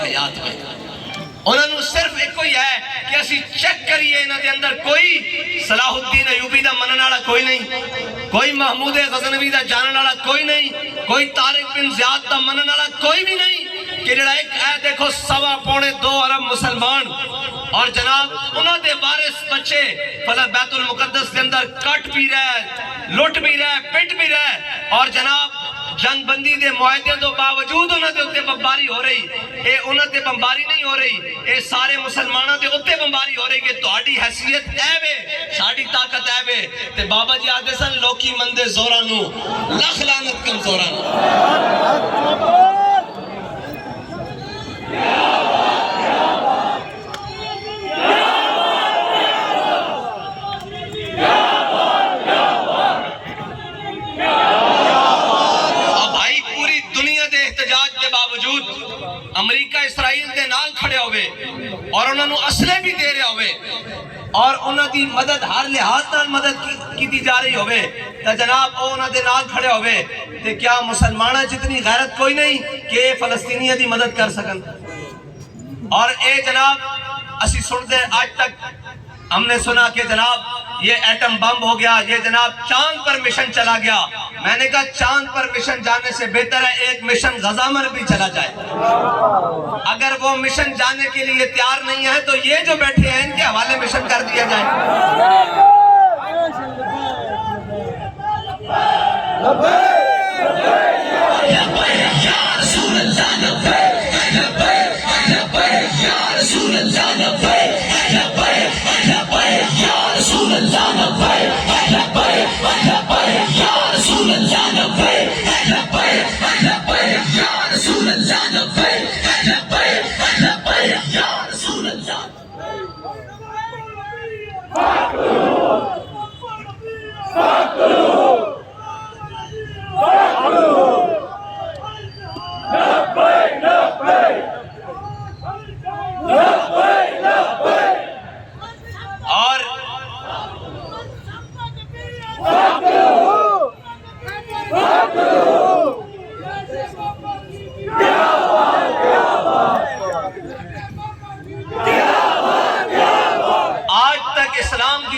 حیات میں انہوں نے صرف ایک کوئی ہے کہ اسی چیک کریے انہوں دے اندر کوئی صلاح الدین ایوبی دا منن والا کوئی نہیں، کوئی محمود غزنوی دا جانن والا کوئی نہیں، کوئی طارق بن زیاد دا منن والا کوئی بھی نہیں کہ جڑا ایک ہے دیکھو 2.25 ارب مسلمان اور جناب انہوں دے وارث بچے فلک بیت المقدس کے اندر کٹ بھی رہے، لٹ بھی رہے، پٹ بھی رہے اور جناب جنگ بندی دے معاہدے تو باوجود انہوں دے اتے بمباری ہو رہی، اے انہوں دے بمباری نہیں ہو رہی، اے سارے مسلمانوں دے اتے بمباری ہو رہی کہ تہاڈی حیثیت اے وے، ساڈی طاقت اے وے تے بابا جی آدھے سن لوکی مندے زورانو لکھ لعنت کمزورانو۔ امریکہ اسرائیل دے نال کھڑے ہوئے اور انہوں نے اسلحے بھی دے رہے ہوئے اور انہوں دی مدد ہر لحاظ نال مدد کی دی جا رہی ہوئے تو جناب انہوں دے نال کھڑے ہوئے تو کیا مسلمانہ جتنی غیرت کوئی نہیں کہ فلسطینیہ دی مدد کر سکن؟ اور اے جناب اسی سنتے آج تک ہم نے سنا کہ جناب یہ ایٹم بم ہو گیا، یہ جناب چاند پر مشن چلا گیا۔ میں نے کہا چاند پر مشن جانے سے بہتر ہے ایک مشن غزہ پر بھی چلا جائے۔ اگر وہ مشن جانے کے لیے تیار نہیں ہے تو یہ جو بیٹھے ہیں ان کے حوالے مشن کر دیا جائے۔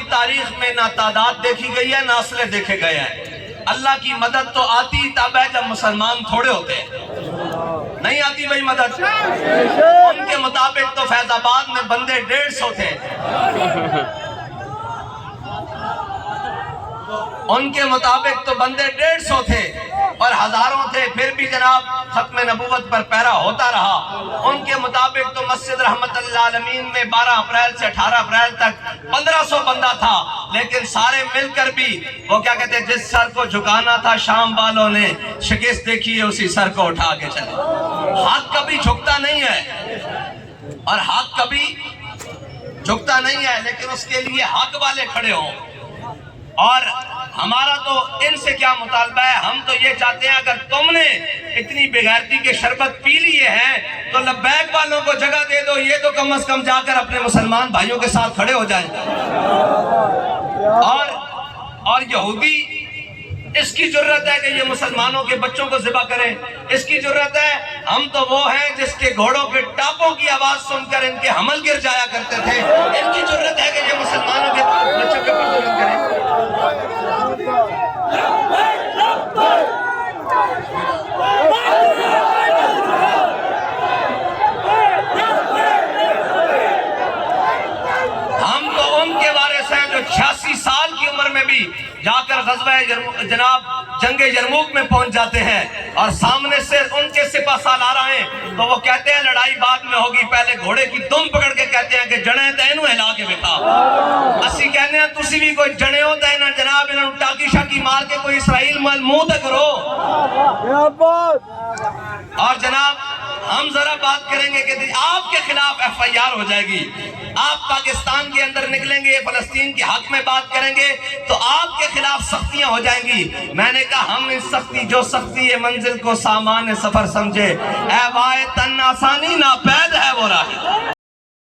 تاریخ میں نہ تعداد دیکھی گئی ہے نہ اسلحے دیکھے گئے ہیں۔ اللہ کی مدد تو آتی تب ہے جب مسلمان تھوڑے ہوتے ہیں، نہیں آتی بھئی مدد۔ ان کے مطابق تو فیض آباد میں بندے 150 تھے، ان کے مطابق تو بندے 150 تھے اور ہزاروں تھے، پھر بھی جناب ختم نبوت پر پیرا ہوتا رہا۔ ان کے مطابق تو مسجد رحمت اللہ عالمین میں 12 اپریل سے 18 اپریل تک 1500 بندہ تھا، لیکن سارے مل کر بھی وہ کیا کہتے ہیں جس سر کو جھکانا تھا شام والوں نے شکست دیکھی ہے اسی سر کو اٹھا کے چلے۔ حق کبھی جھکتا نہیں ہے اور حق کبھی جھکتا نہیں ہے، لیکن اس کے لیے حق والے کھڑے ہوں۔ اور ہمارا تو ان سے کیا مطالبہ ہے، ہم تو یہ چاہتے ہیں اگر تم نے اتنی بغیرتی کے شربت پی لیے ہیں تو لبیک والوں کو جگہ دے دو، یہ تو کم از کم جا کر اپنے مسلمان بھائیوں کے ساتھ کھڑے ہو جائیں۔ اور یہودی اس کی جرت ہے کہ یہ مسلمانوں کے بچوں کو ذبح کریں، اس کی جرت ہے۔ ہم تو وہ ہیں جس کے گھوڑوں کے ٹاپوں کی آواز سن کر ان کے حمل گر جایا کرتے تھے، ان کی جرت ہے کہ یہ مسلمانوں کے بچوں کے پر ظلم کریں۔ ہم تو ان کے وارث ہیں جو 86 سال کی عمر میں بھی جا کر غزوہ جناب جنگ یرموک میں پہنچ جاتے ہیں اور سامنے سے ان کے سپہ سالار آئے تو وہ کہتے ہیں لڑائی بعد میں ہوگی، پہلے گھوڑے کی دم پکڑ کے کہتے ہیں کہ جڑیں تے انہوں ہلا کے بتا۔ اسی کہنے ہیں تسی بھی کوئی جڑیں ہوتا ہے نا جناب انہوں ٹاکی شاکی مار کے کوئی اسرائیل مال منہ تک کرو۔ اور جناب ہم ذرا بات کریں گے کہ آپ کے خلاف FIR ہو جائے گی، آپ پاکستان کے اندر نکلیں گے فلسطین کے حق میں بات کریں گے تو آپ کے خلاف سختیاں ہو جائیں گی۔ میں نے کہا ہم اس سختی جو سختی ہے منزل کو سامان سفر سمجھے، اے وائے تن آسانی ناپید ہے وہ راہی۔